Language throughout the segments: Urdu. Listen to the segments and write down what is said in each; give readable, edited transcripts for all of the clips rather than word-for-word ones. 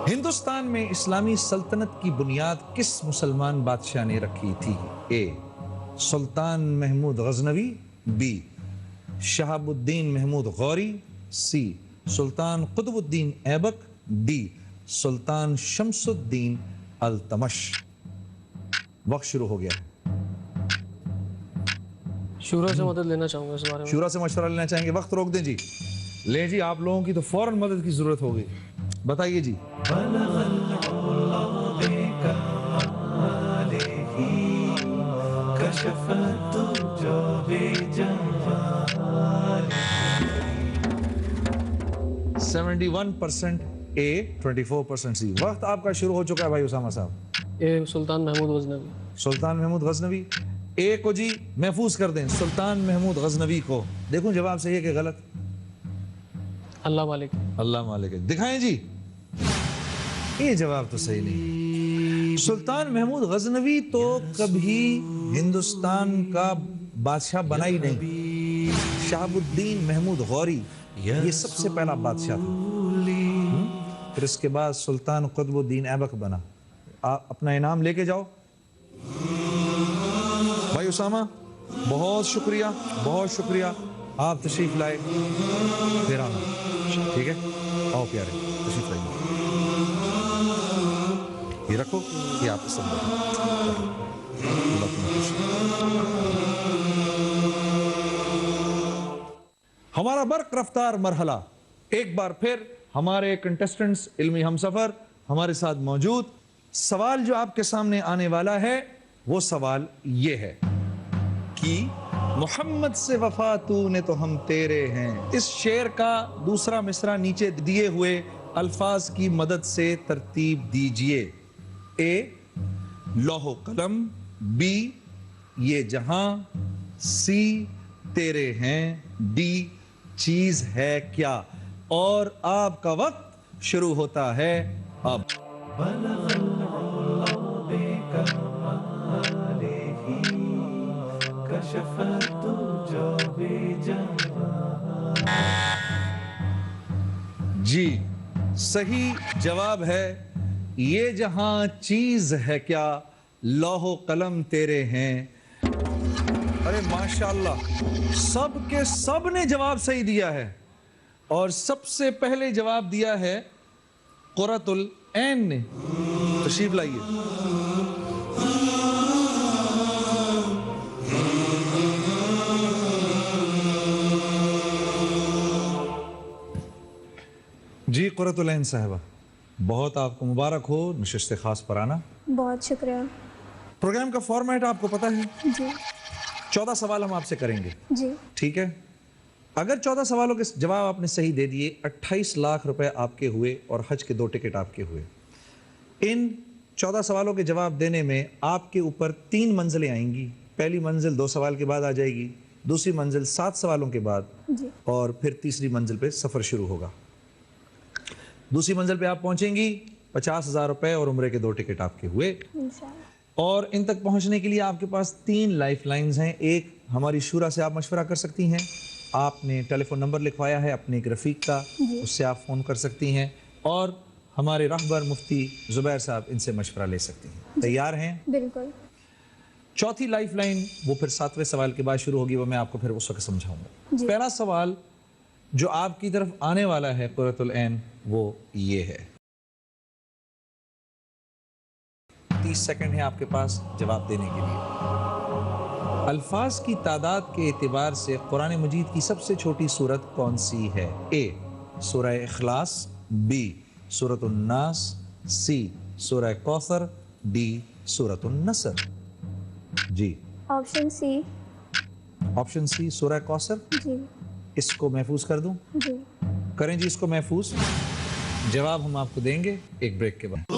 ہندوستان میں اسلامی سلطنت کی بنیاد کس مسلمان بادشاہ نے رکھی تھی؟ اے سلطان Mahmood Ghaznavi, be Shahab Uddin Mahmood Ghori, C Sultan Qutub Uddin Aibak, D سلطان شمس الدین التمش۔ وقت شروع ہو گیا۔ شورا سے مدد لینا چاہوں گا اس بارے میں۔ شورا سے مشورہ لینا چاہیں گے؟ وقت روک دیں جی۔ لیں جی، آپ لوگوں کی تو فوراً مدد کی ضرورت ہوگی، بتائیے جی۔ سیونٹی 1% اے، 24% سی۔ وقت آپ کا شروع ہو چکا ہے بھائی اسامہ صاحب۔ اے سلطان محمود غزنوی۔ سلطان محمود غزنوی، اے کو جی محفوظ کر دیں، سلطان محمود غزنوی کو۔ دیکھوں جواب صحیح ہے کہ غلط؟ اللہ مالک۔ اللہ مالک ہے، دکھائیں جی۔ یہ جواب تو صحیح نہیں۔ سلطان محمود غزنوی تو کبھی ہندوستان کا بادشاہ بنا ہی نہیں۔ شہاب الدین محمود غوری یہ سب سے پہلا بادشاہ تھا، پھر اس کے بعد سلطان قطب الدین ایبک بنا۔ آپ اپنا انعام لے کے جاؤ بھائی اسامہ، بہت شکریہ، بہت شکریہ، آپ تشریف لائے، پھر آنا، ٹھیک ہے؟ آؤ پیارے، تشریف لائیے، یہ رکھو، یہ آپ سب ہمارا برق رفتار مرحلہ۔ ایک بار پھر ہمارے کنٹیسٹنٹس علمی ہمسفر ہمارے ساتھ موجود۔ سوال جو آپ کے سامنے آنے والا ہے وہ سوال یہ ہے کہ محمد سے وفا تو نے تو ہم تیرے ہیں، اس شعر کا دوسرا مصرع نیچے دیے ہوئے الفاظ کی مدد سے ترتیب دیجئے۔ اے لوح و قلم، بی یہ جہاں، سی تیرے ہیں، ڈی چیز ہے کیا؟ اور آپ کا وقت شروع ہوتا ہے اب۔ جی صحیح جواب ہے یہ جہاں چیز ہے کیا، لوح و قلم تیرے ہیں۔ ارے ماشاءاللہ، سب کے سب نے جواب صحیح دیا ہے، اور سب سے پہلے جواب دیا ہے قرۃ العین نے۔ تشریف لائیے۔ جی قرۃ العین صاحبہ، بہت آپ کو مبارک ہو نشست خاص پر آنا۔ بہت شکریہ۔ پروگرام کا فارمیٹ آپ کو پتہ ہے؟ جی 14 سوال ہم آپ سے کریں گے، جی ٹھیک ہے؟ اگر 14 سوالوں کے جواب آپ نے صحیح دے دیے، 28 لاکھ روپے آپ کے ہوئے اور حج کے 2 ٹکٹ آپ کے ہوئے۔ ان 14 سوالوں کے جواب دینے میں آپ کے اوپر 3 منزلیں آئیں گی۔ پہلی منزل 2 سوال کے بعد آ جائے گی، دوسری منزل 7 سوالوں کے بعد، جی اور پھر تیسری منزل پہ سفر شروع ہوگا۔ دوسری منزل پہ آپ پہنچیں گی، 50,000 روپے اور عمرے کے 2 ٹکٹ آپ کے ہوئے۔ انشاءاللہ۔ اور ان تک پہنچنے کے لیے آپ کے پاس 3 لائف لائنز ہیں۔ ایک ہماری شورا سے آپ مشورہ کر سکتی ہیں، آپ نے ٹیلی فون نمبر لکھوایا ہے اپنے ایک رفیق کا، اس سے آپ فون کر سکتی ہیں، اور ہمارے رہبر مفتی زبیر صاحب ان سے مشورہ لے سکتی ہیں۔ تیار ہیں؟ بالکل۔ چوتھی لائف لائن وہ پھر 7ویں سوال کے بعد شروع ہوگی، وہ میں آپ کو پھر اس وقت سمجھاؤں گا۔ جی۔ پہلا سوال جو آپ کی طرف آنے والا ہے قرۃ العین، وہ یہ ہے۔ 30 سیکنڈ ہے آپ کے پاس جواب دینے کے لیے۔ الفاظ کی تعداد کے اعتبار سے قرآن مجید کی سب سے چھوٹی سورت کون سی ہے؟ اے سورہ اخلاص، بی سورۃ الناس، سی سورہ کوثر، ڈی سورۃ النصر۔ جی آپشن سی۔ آپشن سی سورہ کوثر، جی اس کو محفوظ کر دوں؟ جی کریں جی اس کو محفوظ۔ جواب ہم آپ کو دیں گے ایک بریک کے بعد۔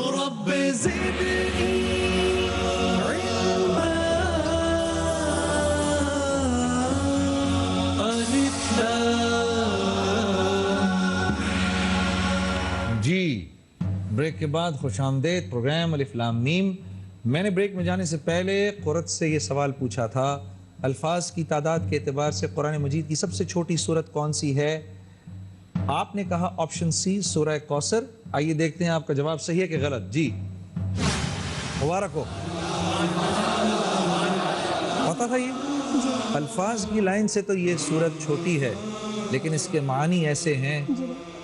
جی بریک کے بعد خوش آمدید پروگرام الف لام میم۔ میں نے بریک میں جانے سے پہلے قرۃ سے یہ سوال پوچھا تھا، الفاظ کی تعداد کے اعتبار سے قرآن مجید کی سب سے چھوٹی سورت کون سی ہے؟ آپ نے کہا آپشن سی سورہ کوثر، آئیے دیکھتے ہیں آپ کا جواب صحیح ہے کہ غلط. جی مبارک ہو. پتا تھا یہ الفاظ کی لائن سے تو یہ سورت چھوٹی ہے لیکن اس کے معنی ایسے ہیں.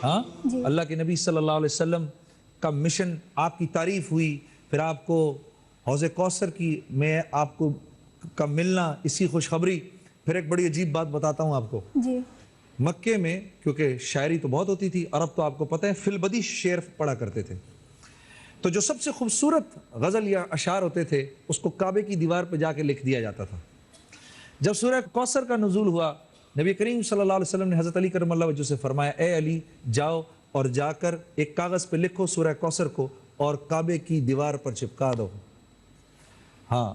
ہاں اللہ کے نبی صلی اللہ علیہ وسلم کا مشن، آپ کی تعریف ہوئی، پھر آپ کو حوض کوثر کی میں آپ کو کا ملنا، اسی خوشخبری. پھر ایک بڑی عجیب بات بتاتا ہوں آپ کو. جی مکے میں کیونکہ شاعری تو بہت ہوتی تھی، عرب تو آپ کو پتہ ہے فی البدی شعر پڑھا کرتے تھے، تو جو سب سے خوبصورت غزل یا اشعار ہوتے تھے اس کو کعبے کی دیوار پہ جا کے لکھ دیا جاتا تھا. جب سورہ کوثر کا نزول ہوا، نبی کریم صلی اللہ علیہ وسلم نے حضرت علی کرم اللہ وجہ سے فرمایا، اے علی جاؤ اور جا کر ایک کاغذ پہ لکھو سورہ کوثر کو اور کعبے کی دیوار پر چپکا دو. ہاں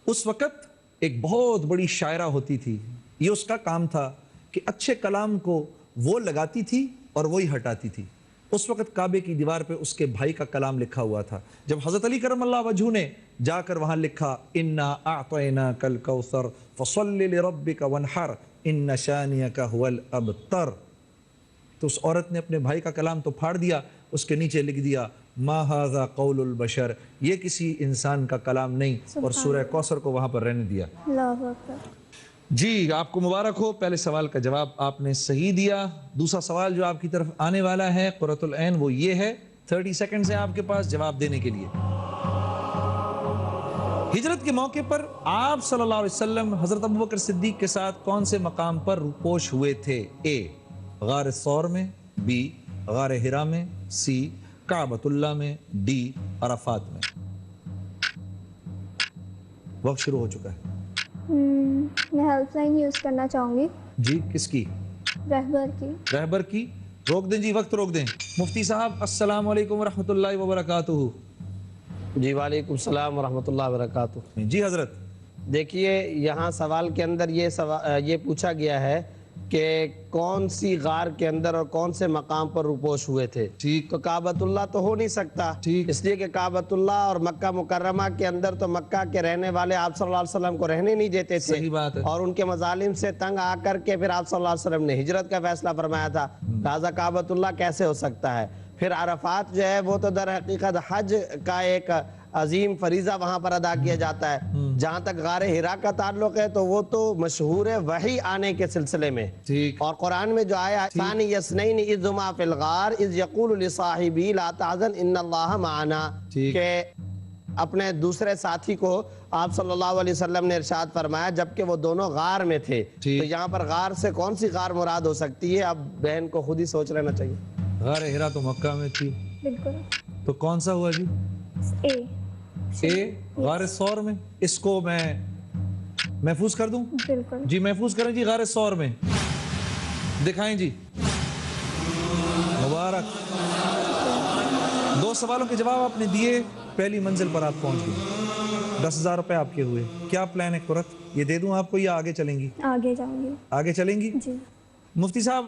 اس وقت ایک بہت بڑی شاعرہ ہوتی تھی، یہ اس کا کام تھا کہ اچھے کلام کو وہ لگاتی تھی اور وہی ہٹاتی تھی. اس وقت کعبے کی دیوار پہ اس کے بھائی کا کلام لکھا ہوا تھا. جب حضرت علی کرم اللہ وجہ نے جا کر وہاں لکھا انا اعطیناک الکوثر فصل لربک وانحر ان شانیک هو الابتر، تو اس عورت نے اپنے بھائی کا کلام تو پھاڑ دیا، اس کے نیچے لکھ دیا ما ھذا قول البشر، یہ کسی انسان کا کلام نہیں، اور سورہ کوثر کو وہاں پر رہنے دیا. اللہ اکبر. جی آپ کو مبارک ہو، پہلے سوال کا جواب آپ نے صحیح دیا. دوسرا سوال جو آپ کی طرف آنے والا ہے قرۃ العین وہ یہ ہے. 30 سیکنڈز ہیں آپ کے پاس جواب دینے کے لیے. ہجرت کے موقع پر آپ صلی اللہ علیہ وسلم حضرت ابوبکر صدیق کے ساتھ کون سے مقام پر روپوش ہوئے تھے؟ اے غار ثور میں، بی غار حرا میں، سی کعبۃ اللہ میں، ڈی عرفات میں. وقت شروع ہو چکا ہے. میں ہیلپ لائن یوز کرنا چاہوں گی. جی کس کی؟ رہبر کی. رہبر کی. روک دیں جی، وقت روک دیں. مفتی صاحب السلام علیکم ورحمۃ اللہ وبرکاتہ. جی وعلیکم السلام ورحمۃ اللہ وبرکاتہ. جی حضرت. دیکھیے یہاں سوال کے اندر یہ پوچھا گیا ہے کہ کون سی غار کے اندر اور کون سے مقام پر روپوش ہوئے تھے. ٹھیک. تو کعبۃ اللہ تو ہو نہیں سکتا، ٹھیک. اس لیے کہ کعبۃ اللہ اور مکہ مکرمہ کے اندر تو مکہ کے رہنے والے آپ صلی اللہ علیہ وسلم کو رہنے نہیں دیتے تھے. صحیح بات ہے. اور ان کے مظالم سے تنگ آ کر کے پھر آپ صلی اللہ علیہ وسلم نے ہجرت کا فیصلہ فرمایا تھا، لہٰذا کعبۃ اللہ کیسے ہو سکتا ہے. پھر عرفات جو ہے وہ تو در حقیقت حج کا ایک عظیم فریضہ وہاں پر ادا کیا جاتا ہے. جہاں تک غار حرا کا تعلق ہے تو وہ تو مشہور ہے وحی آنے کے سلسلے میں. ٹھیک. اور قرآن میں جو آیا ثانی یسنین اذ ہما فی الغار اذ یقول لصاحبہ لا تحزن ان اللہ معنا، کہ اپنے دوسرے ساتھی کو آپ صلی اللہ علیہ وسلم نے ارشاد فرمایا جبکہ وہ دونوں غار میں تھے. تو یہاں پر غار سے کون سی غار مراد ہو سکتی ہے؟ اب بہن کو خود ہی سوچ لینا چاہیے. غار حرا تو مکہ میں تھی. بالکل. تو کون سا ہوا جی؟ اے غار ثور میں. اس کو میں محفوظ کر دوں؟ بالکل. جی محفوظ کریں جی. غار ثور میں دکھائیں جی. مبارک. 2 سوالوں کے جواب آپ نے دیے، پہلی منزل پر آپ پہنچ گئے. 10,000 روپے آپ کے ہوئے. کیا پلان ہے قرۃ؟ یہ دے دوں آپ کو یا آگے چلیں گی؟ آگے جاؤں گی. آگے چلیں گی. جی. مفتی صاحب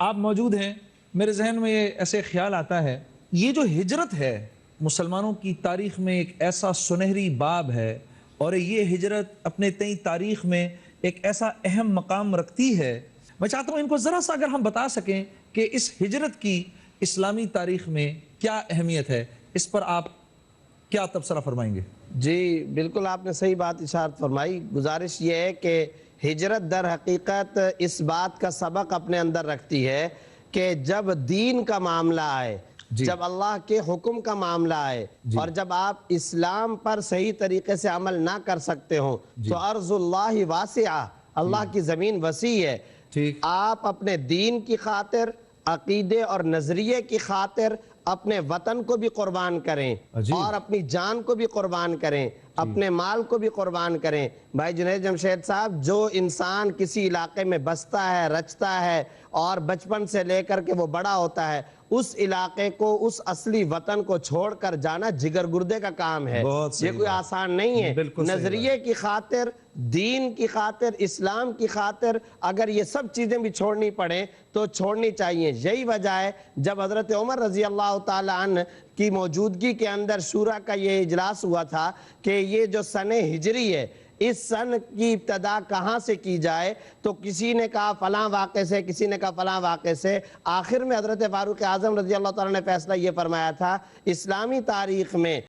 آپ موجود ہیں، میرے ذہن میں یہ ایسے خیال آتا ہے، یہ جو ہجرت ہے مسلمانوں کی تاریخ میں ایک ایسا سنہری باب ہے، اور یہ ہجرت اپنے تئیں تاریخ میں ایک ایسا اہم مقام رکھتی ہے. میں چاہتا ہوں ان کو ذرا سا اگر ہم بتا سکیں کہ اس ہجرت کی اسلامی تاریخ میں کیا اہمیت ہے، اس پر آپ کیا تبصرہ فرمائیں گے؟ جی بالکل آپ نے صحیح بات اشارت فرمائی. گزارش یہ ہے کہ ہجرت در حقیقت اس بات کا سبق اپنے اندر رکھتی ہے کہ جب دین کا معاملہ آئے، جب اللہ کے حکم کا معاملہ آئے، اور جب آپ اسلام پر صحیح طریقے سے عمل نہ کر سکتے ہوں تو ارض اللہ واسعہ، اللہ کی زمین وسیع ہے. آپ اپنے دین کی خاطر، عقیدے اور نظریے کی خاطر اپنے وطن کو بھی قربان کریں اور اپنی جان کو بھی قربان کریں، اپنے مال کو بھی قربان کریں. بھائی جنید جمشید صاحب، جو انسان کسی علاقے میں بستا ہے، رچتا ہے اور بچپن سے لے کر کے وہ بڑا ہوتا ہے، اس علاقے کو، اس اصلی وطن کو چھوڑ کر جانا جگر گردے کا کام ہے. یہ کوئی آسان نہیں ہے. نظریے کی خاطر، دین کی خاطر، اسلام کی خاطر اگر یہ سب چیزیں بھی چھوڑنی پڑیں تو چھوڑنی چاہیے. یہی وجہ ہے جب حضرت عمر رضی اللہ تعالی عنہ کی موجودگی کے اندر شورا کا یہ اجلاس ہوا تھا کہ یہ جو سن ہجری ہے اس سن کی ابتدا کہاں سے کی جائے، تو کسی نے کہا فلاں واقعے سے، کسی نے کہا فلاں واقعے سے۔ آخر میں حضرت فاروق اعظم رضی اللہ تعالیٰ نے فیصلہ یہ فرمایا تھا، اسلامی تاریخ میں